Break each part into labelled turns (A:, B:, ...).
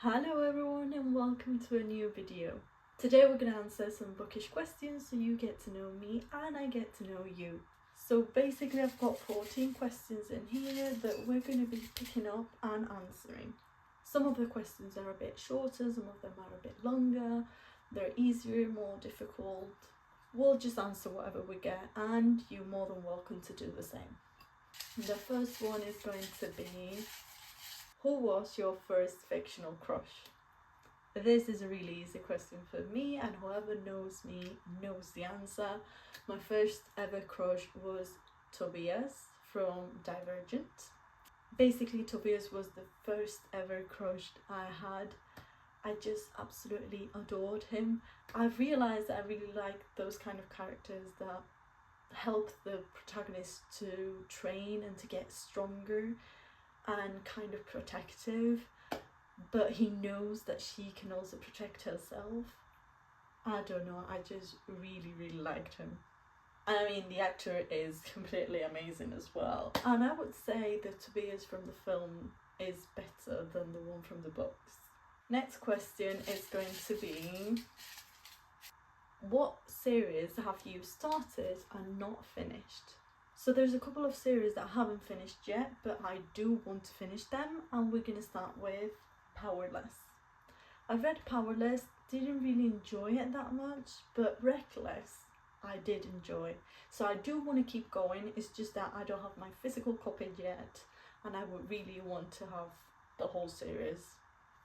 A: Hello everyone and welcome to a new video. Today we're going to answer some bookish questions so you get to know me and I get to know you. So basically I've got 14 questions in here that we're going to be picking up and answering. Some of the questions are a bit shorter, some of them are a bit longer, they're easier, more difficult. We'll just answer whatever we get and you're more than welcome to do the same. The first one is going to be, who was your first fictional crush? This is a really easy question for me and whoever knows me knows the answer. My first ever crush was Tobias from Divergent. Basically Tobias was the first ever crush I had. I just absolutely adored him. I've realised that I really like those kind of characters that help the protagonist to train and to get stronger and kind of protective, but he knows that she can also protect herself. I don't know, I just really liked him. And I mean, the actor is completely amazing as well. And I would say that Tobias from the film is better than the one from the books. Next question is going to be, what series have you started and not finished? So there's a couple of series that I haven't finished yet, but I do want to finish them, and we're gonna start with Powerless. I read Powerless, didn't really enjoy it that much, but Reckless I did enjoy. So I do want to keep going, it's just that I don't have my physical copy yet, and I would really want to have the whole series.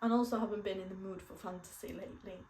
A: And also I haven't been in the mood for fantasy lately.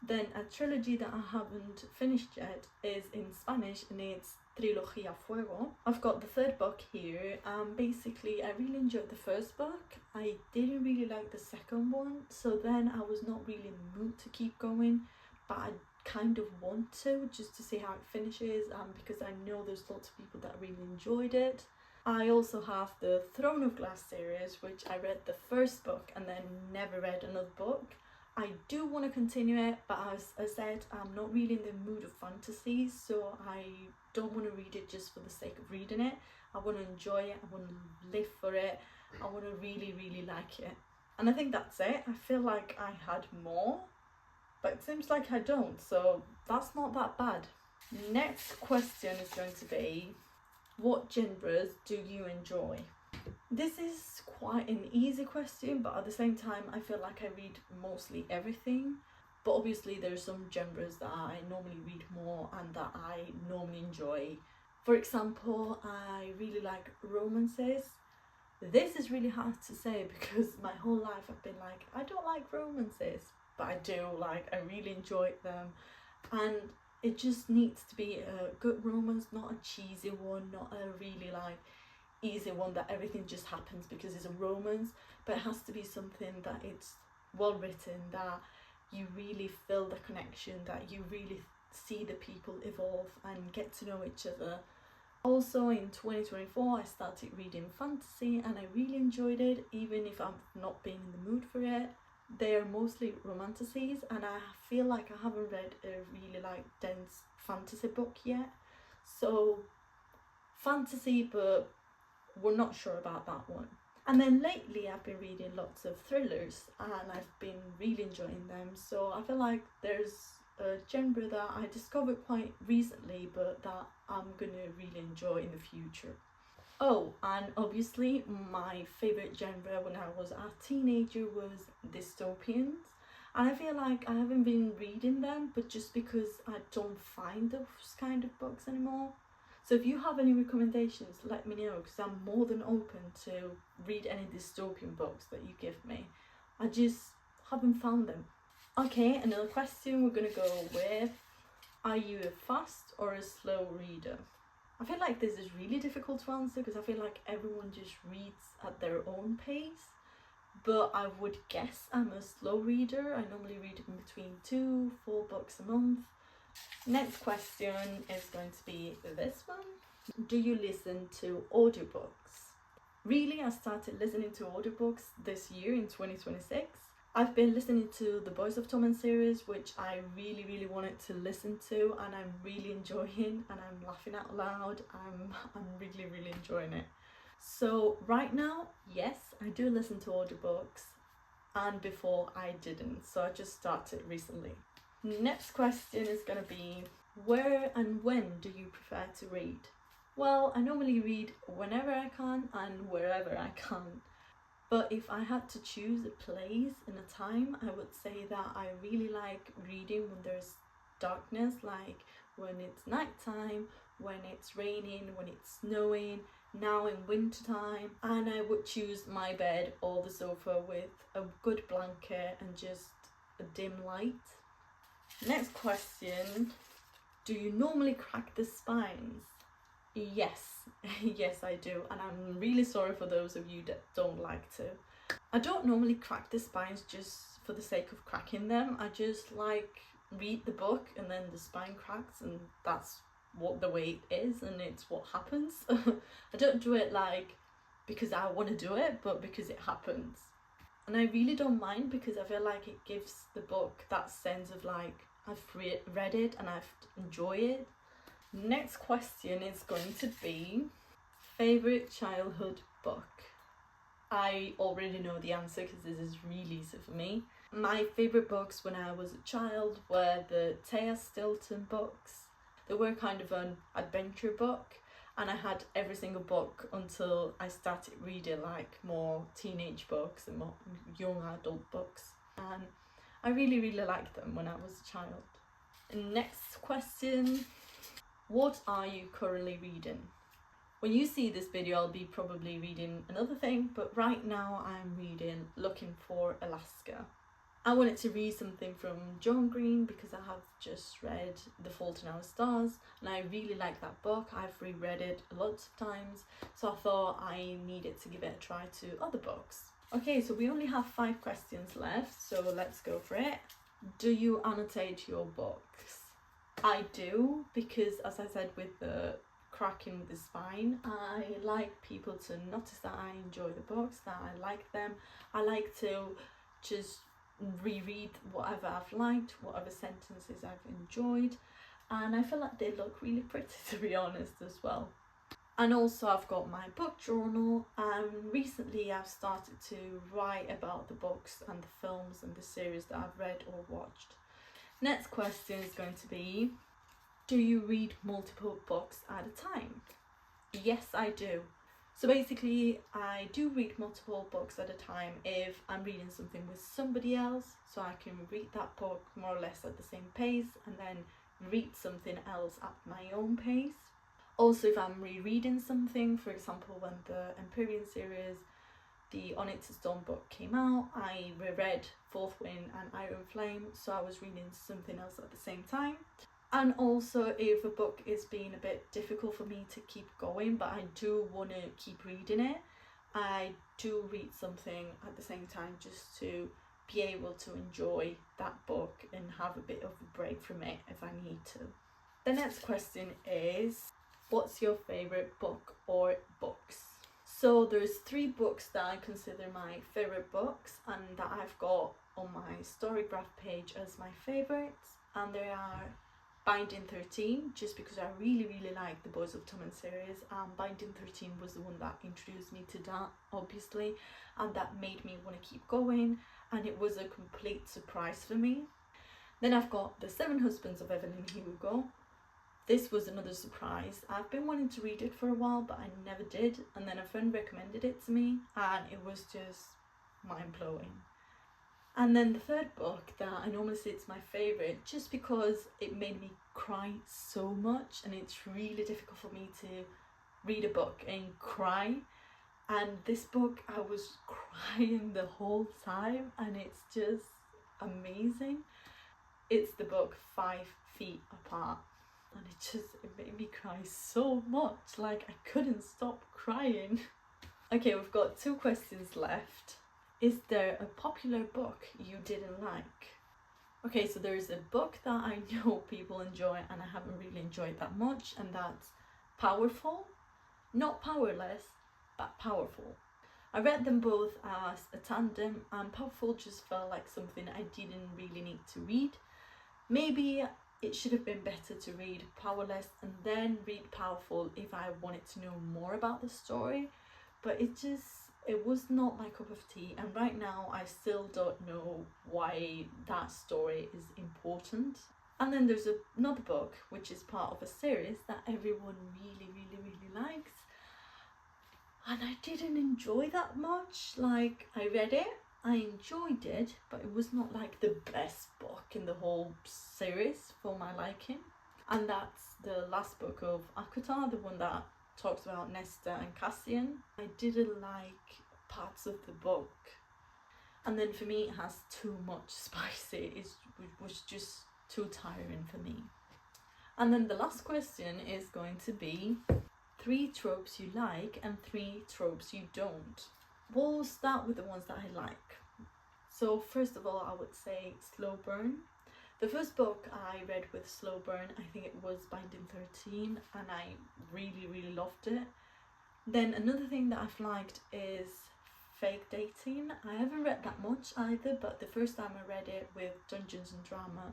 A: Then a trilogy that I haven't finished yet is in Spanish and it's Trilogía Fuego. I've got the third book here and basically I really enjoyed the first book. I didn't really like the second one, so then I was not really in the mood to keep going, but I kind of want to, just to see how it finishes, because I know there's lots of people that really enjoyed it. I also have the Throne of Glass series, which I read the first book and then never read another book. I do want to continue it, but as I said, I'm not really in the mood of fantasy, so I don't want to read it just for the sake of reading it. I want to enjoy it, I want to live for it, I want to really like it. And I think that's it. I feel like I had more, but it seems like I don't, so that's not that bad. Next question is going to be, what genres do you enjoy? This is quite an easy question, but at the same time I feel like I read mostly everything, but obviously there's some genres that I normally read more and that I normally enjoy. For example, I really like romances. This is really hard to say because my whole life I've been like, I don't like romances, but I do, like, I really enjoy them, and it just needs to be a good romance, not a cheesy one, not a really like easy one that everything just happens because it's a romance, but it has to be something that it's well written, that you really feel the connection, that you really see the people evolve and get to know each other. Also in 2024 I started reading fantasy and I really enjoyed it, even if I've not been in the mood for it. They are mostly romanticities and I feel like I haven't read a really like dense fantasy book yet, so fantasy, but we're not sure about that one. And then lately I've been reading lots of thrillers and I've been really enjoying them, so I feel like there's a genre that I discovered quite recently but that I'm gonna really enjoy in the future. Oh, and obviously my favourite genre when I was a teenager was dystopians, and I feel like I haven't been reading them, but just because I don't find those kind of books anymore. So if you have any recommendations, let me know, because I'm more than open to read any dystopian books that you give me. I just haven't found them. Okay, another question we're gonna go with, are you a fast or a slow reader? I feel like this is really difficult to answer because I feel like everyone just reads at their own pace, but I would guess I'm a slow reader. I normally read in between 2-4 books a month. Next question is going to be this one. Do you listen to audiobooks? Really, I started listening to audiobooks this year in 2026. I've been listening to the Boys of Torment series, which I really wanted to listen to, and I'm really enjoying, and I'm laughing out loud. I'm really enjoying it. So right now, yes, I do listen to audiobooks. and before I didn't, so I just started recently. Next question is gonna be, where and when do you prefer to read? Well, I normally read whenever I can and wherever I can. But if I had to choose a place and a time, I would say that I really like reading when there's darkness, like when it's nighttime, when it's raining, when it's snowing, now in winter time. And I would choose my bed or the sofa with a good blanket and just a dim light. Next question, do you normally crack the spines? Yes, yes I do, and I'm really sorry for those of you that don't like to. I don't normally crack the spines just for the sake of cracking them. I just like read the book and then the spine cracks, and that's what the way it is and it's what happens. I don't do it like because I want to do it, but because it happens. And I really don't mind, because I feel like it gives the book that sense of like I've read it and I've enjoyed it. Next question is going to be, favourite childhood book? I already know the answer because this is really easy for me. My favourite books when I was a child were the Taya Stilton books. They were kind of an adventure book, and I had every single book until I started reading like more teenage books and more young adult books, and I really liked them when I was a child. Next question, what are you currently reading? When you see this video, I'll be probably reading another thing, but right now I'm reading Looking for Alaska. I wanted to read something from John Green because I have just read The Fault in Our Stars and I really like that book. I've reread it lots of times, so I thought I needed to give it a try to other books. Okay, so we only have 5 questions left, so let's go for it. Do you annotate your books? I do, because as I said with the cracking with the spine, I like people to notice that I enjoy the books, that I like them. I like to just reread whatever I've liked, whatever sentences I've enjoyed, and I feel like they look really pretty, to be honest, as well. And also I've got my book journal, and recently I've started to write about the books and the films and the series that I've read or watched. Next question is going to be, do you read multiple books at a time? Yes, I do. So basically, I do read multiple books at a time if I'm reading something with somebody else, so I can read that book more or less at the same pace and then read something else at my own pace. Also, if I'm rereading something, for example, when the Empyrean series, the Onyx Stone book came out, I reread Fourth Wind and Iron Flame, so I was reading something else at the same time. And also, if a book is being a bit difficult for me to keep going, but I do want to keep reading it, I do read something at the same time just to be able to enjoy that book and have a bit of a break from it if I need to. The next question is, what's your favourite book or books? So there's 3 books that I consider my favourite books and that I've got on my Storygraph page as my favourites, and they are Binding13, just because I really like the Boys of Tommen series, and Binding13 was the one that introduced me to that, obviously, and that made me want to keep going, and it was a complete surprise for me. Then I've got The 7 Husbands of Evelyn Hugo. This was another surprise. I've been wanting to read it for a while, but I never did, and then a friend recommended it to me, and it was just mind-blowing. And then the 3rd book that I normally say it's my favourite, just because it made me cry so much, and it's really difficult for me to read a book and cry. And this book, I was crying the whole time, and it's just amazing. It's the book 5 Feet Apart, and it made me cry so much, like I couldn't stop crying. Okay, we've got 2 questions left. Is there a popular book you didn't like? Okay, so there's a book that I know people enjoy and I haven't really enjoyed that much, and that's Powerful. Not powerless, but powerful. I read them both as a tandem, and Powerful just felt like something I didn't really need to read. Maybe it should have been better to read Powerless and then read Powerful if I wanted to know more about the story, but it just It was not my cup of tea, and right now I still don't know why that story is important. And then there's another book which is part of a series that everyone really likes, and I didn't enjoy that much. Like, I read it, I enjoyed it, but it was not like the best book in the whole series for my liking. And that's the last book of ACOTAR, the one that talks about Nesta and Cassian. I didn't like parts of the book, and then for me it has too much spicy. It was just too tiring for me. And then the last question is going to be 3 tropes you like and 3 tropes you don't. We'll start with the ones that I like. So first of all, I would say slow burn. The first book I read with slow burn, I think it was Binding13, and I really loved it. Then another thing that I've liked is fake dating. I haven't read that much either, but the first time I read it with Dungeons and Drama,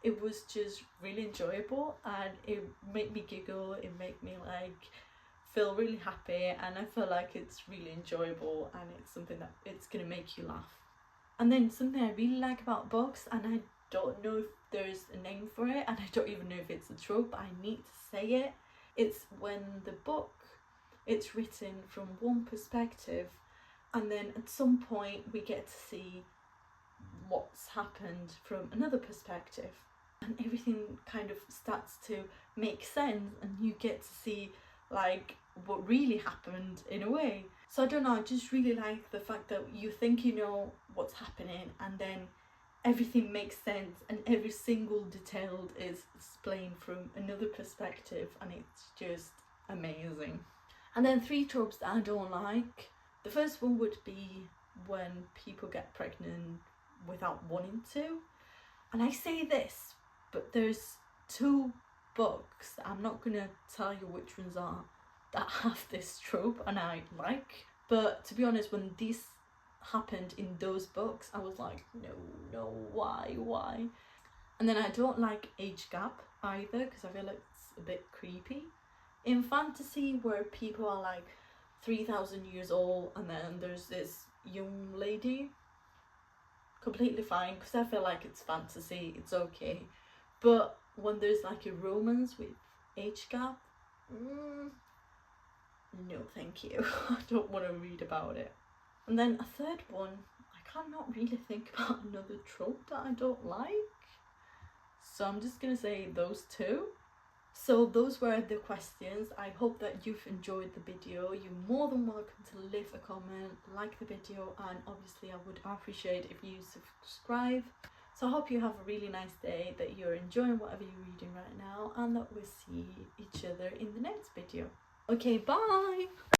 A: it was just really enjoyable, and it made me giggle, it made me like feel really happy, and I feel like it's really enjoyable and it's something that it's gonna make you laugh. And then something I really like about books, and I don't know if there's a name for it, and I don't even know if it's a trope, but I need to say it. It's when the book, it's written from one perspective, and then at some point we get to see what's happened from another perspective, and everything kind of starts to make sense, and you get to see like what really happened in a way. So I don't know, I just really like the fact that you think you know what's happening, and then everything makes sense, and every single detail is explained from another perspective, and it's just amazing. And then 3 tropes that I don't like. The first one would be when people get pregnant without wanting to. And I say this, but there's 2 books, I'm not gonna tell you which ones are, that have this trope and I like. But to be honest, when this happened in those books, I was like, no, why? And then I don't like age gap either, because I feel like it's a bit creepy. In fantasy, where people are like 3,000 years old and then there's this young lady, completely fine, because I feel like it's fantasy, it's okay. But when there's like a romance with age gap, no thank you. I don't want to read about it. And then a third one, I cannot really think about another trope that I don't like, so I'm just gonna say those 2. So those were the questions. I hope that you've enjoyed the video. You're more than welcome to leave a comment, like the video, and obviously I would appreciate if you subscribe. So I hope you have a really nice day, that you're enjoying whatever you're reading right now, and that we'll see each other in the next video. Okay, bye!